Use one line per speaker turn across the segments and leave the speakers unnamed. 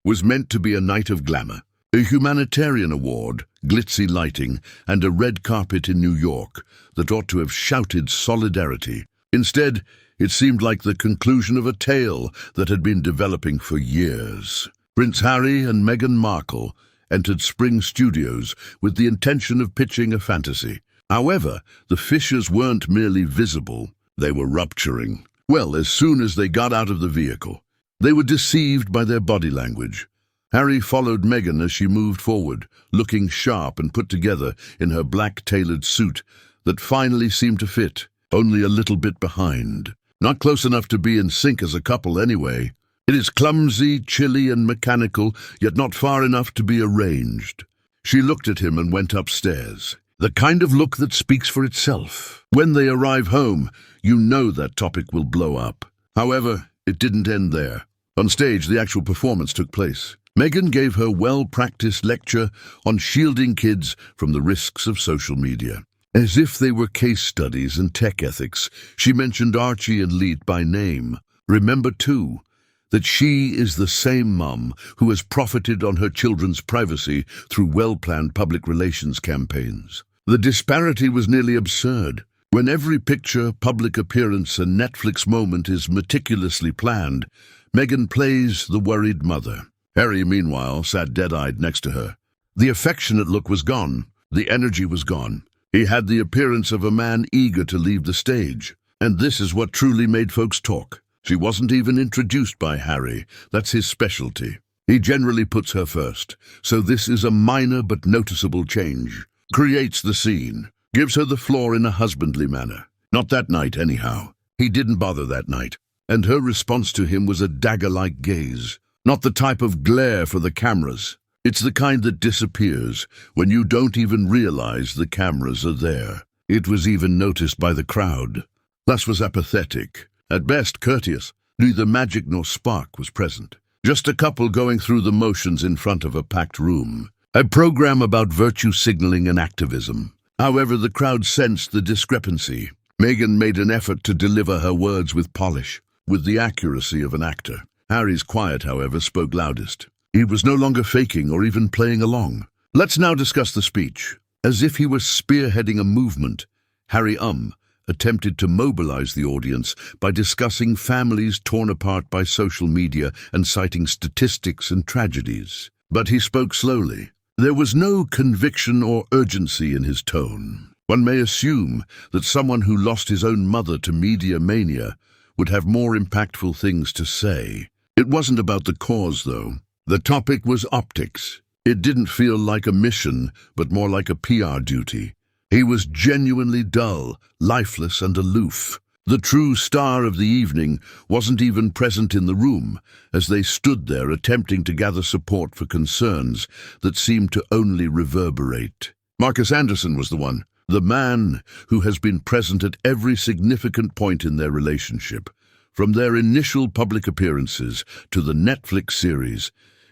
was meant to be a night of glamour. A humanitarian award, glitzy lighting, and a red carpet in New York that ought to have shouted solidarity. Instead, it seemed like the conclusion of a tale that had been developing for years. Prince Harry and Meghan Markle entered Spring Studios with the intention of pitching a fantasy. However, the fissures weren't merely visible, they were rupturing. Well, as soon as they got out of the vehicle, they were deceived by their body language. Harry followed Meghan as she moved forward, looking sharp and put together in her black tailored suit that finally seemed to fit, only a little bit behind. Not close enough to be in sync as a couple anyway. It is clumsy, chilly and mechanical, yet not far enough to be arranged. She looked at him and went upstairs. The kind of look that speaks for itself. When they arrive home, you know that topic will blow up. However, it didn't end there. On stage, the actual performance took place. Meghan gave her well-practiced lecture on shielding kids from the risks of social media. As if they were case studies in tech ethics, she mentioned Archie and Leet by name. Remember, too, that she is the same mum who has profited on her children's privacy through well-planned public relations campaigns. The disparity was nearly absurd. When every picture, public appearance, and Netflix moment is meticulously planned, Meghan plays the worried mother. Harry, meanwhile, sat dead-eyed next to her. The affectionate look was gone. The energy was gone. He had the appearance of a man eager to leave the stage. And this is what truly made folks talk. She wasn't even introduced by Harry. That's his specialty. He generally puts her first. So this is a minor but noticeable change. Creates the scene. Gives her the floor in a husbandly manner. Not that night, anyhow. He didn't bother that night. And her response to him was a dagger-like gaze. Not the type of glare for the cameras. It's the kind that disappears when you don't even realize the cameras are there. It was even noticed by the crowd. Thus was apathetic, at best courteous. Neither magic nor spark was present. Just a couple going through the motions in front of a packed room. A program about virtue signaling and activism. However, the crowd sensed the discrepancy. Meghan made an effort to deliver her words with polish, with the accuracy of an actor. Harry's quiet, however, spoke loudest. He was no longer faking or even playing along. Let's now discuss the speech. As if he were spearheading a movement, Harry attempted to mobilize the audience by discussing families torn apart by social media and citing statistics and tragedies. But he spoke slowly. There was no conviction or urgency in his tone. One may assume that someone who lost his own mother to media mania would have more impactful things to say. It wasn't about the cause, though. The topic was optics. It didn't feel like a mission, but more like a PR duty. He was genuinely dull, lifeless, and aloof. The true star of the evening wasn't even present in the room, as they stood there attempting to gather support for concerns that seemed to only reverberate. Marcus Anderson was the one, the man who has been present at every significant point in their relationship. From their initial public appearances to the Netflix series,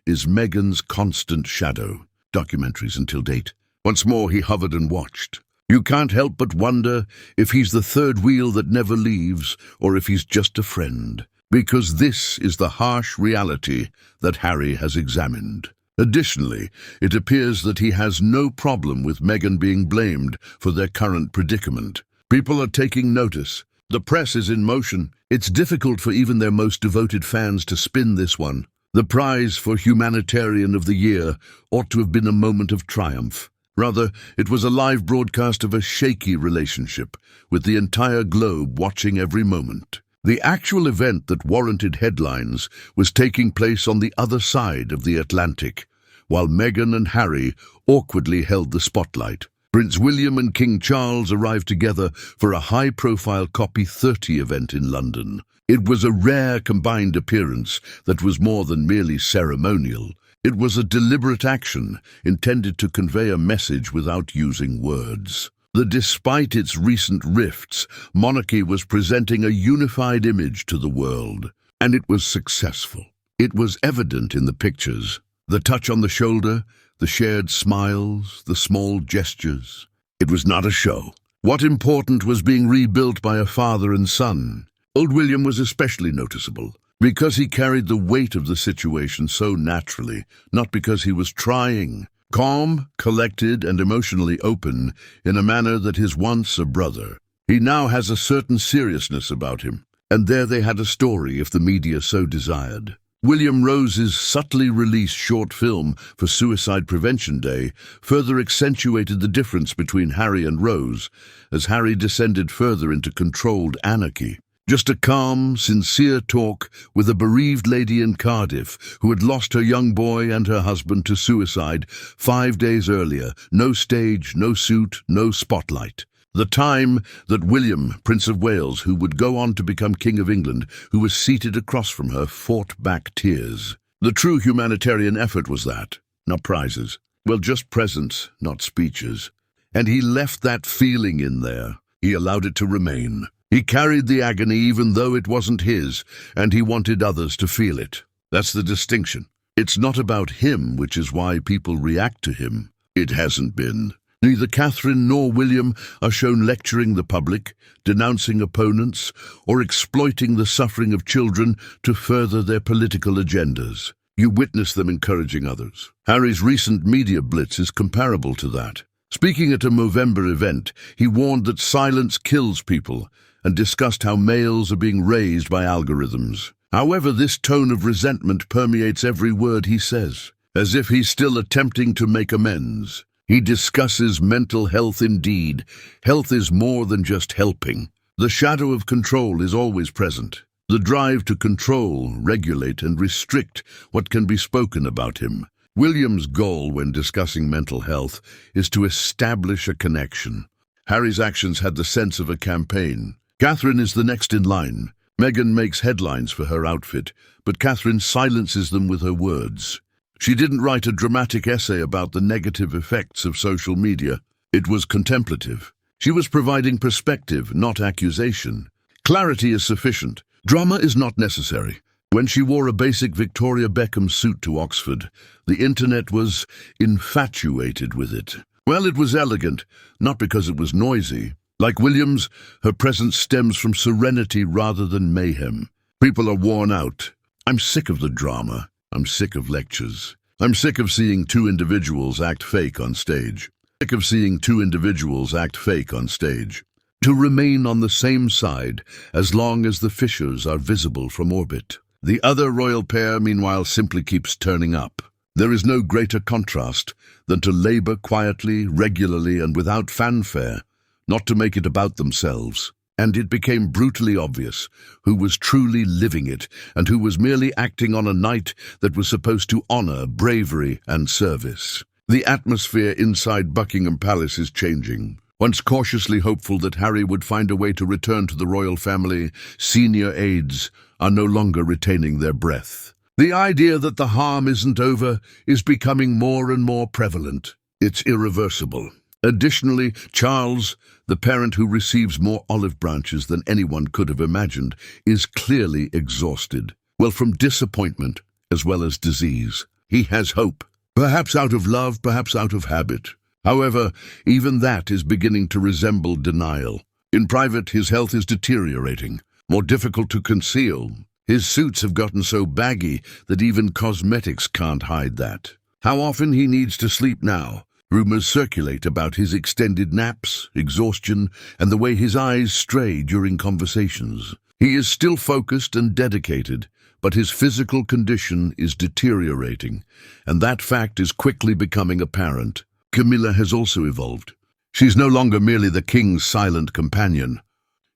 is Meghan's constant shadow, documentaries until date. Once more he hovered and watched. You can't help but wonder if he's the third wheel that never leaves, or if he's just a friend. Because this is the harsh reality that Harry has examined. Additionally, it appears that he has no problem with Meghan being blamed for their current predicament. People are taking notice. The press is in motion. It's difficult for even their most devoted fans to spin this one. The prize for Humanitarian of the Year ought to have been a moment of triumph. Rather, it was a live broadcast of a shaky relationship, with the entire globe watching every moment. The actual event that warranted headlines was taking place on the other side of the Atlantic, while Meghan and Harry awkwardly held the spotlight. Prince William and King Charles arrived together for a high-profile Copy30 event in London. It was a rare combined appearance that was more than merely ceremonial. It was a deliberate action intended to convey a message without using words. That despite its recent rifts, monarchy was presenting a unified image to the world, and it was successful. It was evident in the pictures. The touch on the shoulder, the shared smiles, the small gestures. It was not a show. What important was being rebuilt by a father and son. Old William was especially noticeable, Because he carried the weight of the situation so naturally, not because he was trying. Calm, collected, and emotionally open in a manner that is once a brother. He now has a certain seriousness about him, and there they had a story if the media so desired. William Rose's subtly released short film for Suicide Prevention Day further accentuated the difference between Harry and Rose, as Harry descended further into controlled anarchy. Just a calm, sincere talk with a bereaved lady in Cardiff who had lost her young boy and her husband to suicide 5 days earlier. No stage, no suit, no spotlight. The time that William, Prince of Wales, who would go on to become King of England, who was seated across from her, fought back tears. The true humanitarian effort was that, not prizes. Well, just presence, not speeches. And he left that feeling in there. He allowed it to remain. He carried the agony even though it wasn't his, and he wanted others to feel it. That's the distinction. It's not about him, which is why people react to him. It hasn't been. Neither Catherine nor William are shown lecturing the public, denouncing opponents, or exploiting the suffering of children to further their political agendas. You witness them encouraging others. Harry's recent media blitz is comparable to that. Speaking at a Movember event, he warned that silence kills people, and discussed how males are being raised by algorithms. However, this tone of resentment permeates every word he says, as if he's still attempting to make amends. He discusses mental health indeed. Health is more than just helping. The shadow of control is always present. The drive to control, regulate, and restrict what can be spoken about him. William's goal when discussing mental health is to establish a connection. Harry's actions had the sense of a campaign. Catherine is the next in line. Meghan makes headlines for her outfit, but Catherine silences them with her words. She didn't write a dramatic essay about the negative effects of social media. It was contemplative. She was providing perspective, not accusation. Clarity is sufficient. Drama is not necessary. When she wore a basic Victoria Beckham suit to Oxford, the internet was infatuated with it. Well, it was elegant, not because it was noisy. Like Williams, her presence stems from serenity rather than mayhem. People are worn out. I'm sick of the drama. I'm sick of lectures. I'm sick of seeing two individuals act fake on stage. Sick of seeing two individuals act fake on stage. To remain on the same side as long as the fissures are visible from orbit. The other royal pair, meanwhile, simply keeps turning up. There is no greater contrast than to labor quietly, regularly, and without fanfare, not to make it about themselves. And it became brutally obvious who was truly living it and who was merely acting on a night that was supposed to honor bravery and service. The atmosphere inside Buckingham Palace is changing. Once cautiously hopeful that Harry would find a way to return to the royal family, senior aides are no longer retaining their breath. The idea that the harm isn't over is becoming more and more prevalent. It's irreversible. Additionally, Charles, the parent who receives more olive branches than anyone could have imagined, is clearly exhausted. Well, from disappointment as well as disease. He has hope, perhaps out of love, perhaps out of habit. However, even that is beginning to resemble denial. In private, his health is deteriorating, more difficult to conceal. His suits have gotten so baggy that even cosmetics can't hide that. How often he needs to sleep now? Rumors circulate about his extended naps, exhaustion, and the way his eyes stray during conversations. He is still focused and dedicated, but his physical condition is deteriorating, and that fact is quickly becoming apparent. Camilla has also evolved. She's no longer merely the king's silent companion.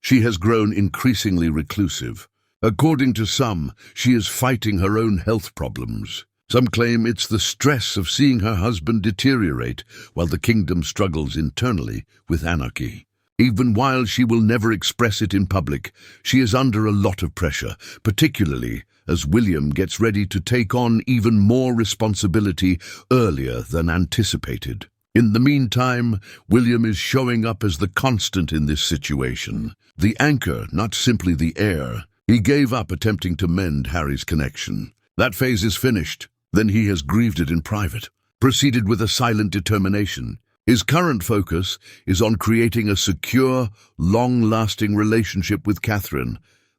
She has grown increasingly reclusive. According to some, she is fighting her own health problems. Some claim it's the stress of seeing her husband deteriorate while the kingdom struggles internally with anarchy. Even while she will never express it in public, she is under a lot of pressure, particularly as William gets ready to take on even more responsibility earlier than anticipated. In the meantime, William is showing up as the constant in this situation. The anchor, not simply the heir. He gave up attempting to mend Harry's connection. That phase is finished. Then he has grieved it in private, proceeded with a silent determination. His current focus is on creating a secure, long-lasting relationship with Catherine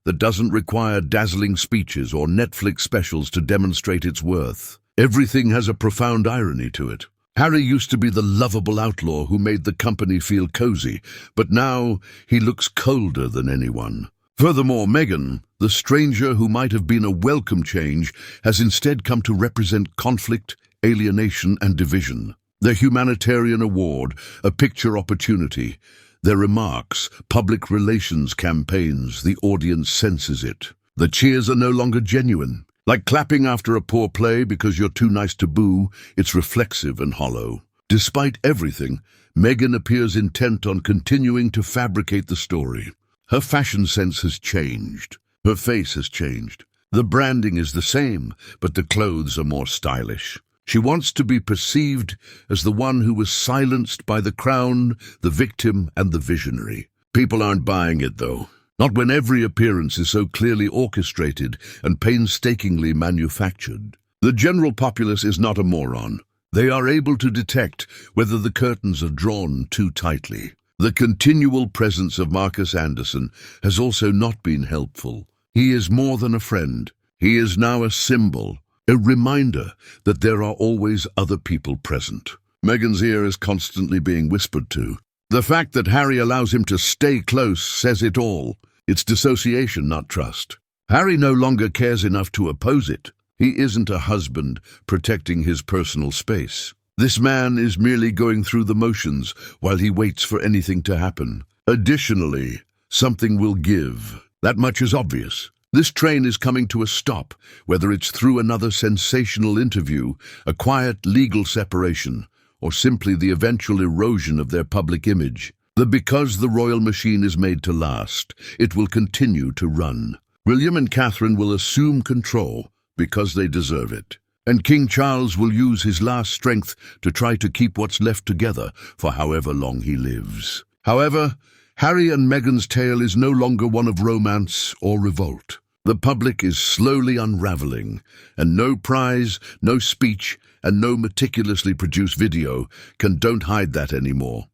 that doesn't require dazzling speeches or Netflix specials to demonstrate its worth. Everything has a profound irony to it. Harry used to be the lovable outlaw who made the company feel cozy, but now he looks colder than anyone. Furthermore, Meghan, the stranger who might have been a welcome change, has instead come to represent conflict, alienation, and division. Their humanitarian award, a picture opportunity. Their remarks, public relations campaigns, the audience senses it. The cheers are no longer genuine. Like clapping after a poor play because you're too nice to boo, it's reflexive and hollow. Despite everything, Meghan appears intent on continuing to fabricate the story. Her fashion sense has changed. Her face has changed. The branding is the same, but the clothes are more stylish. She wants to be perceived as the one who was silenced by the crown, the victim, and the visionary. People aren't buying it, though. Not when every appearance is so clearly orchestrated and painstakingly manufactured. The general populace is not a moron. They are able to detect whether the curtains are drawn too tightly. The continual presence of Marcus Anderson has also not been helpful. He is more than a friend. He is now a symbol, a reminder that there are always other people present. Meghan's ear is constantly being whispered to. The fact that Harry allows him to stay close says it all. It's dissociation, not trust. Harry no longer cares enough to oppose it. He isn't a husband protecting his personal space. This man is merely going through the motions while he waits for anything to happen. Additionally, something will give. That much is obvious. This train is coming to a stop, whether it's through another sensational interview, a quiet legal separation, or simply the eventual erosion of their public image. Because the royal machine is made to last, it will continue to run. William and Catherine will assume control because they deserve it. And King Charles will use his last strength to try to keep what's left together for however long he lives. However, Harry and Meghan's tale is no longer one of romance or revolt. The public is slowly unraveling, and no prize, no speech, and no meticulously produced video can don't hide that anymore.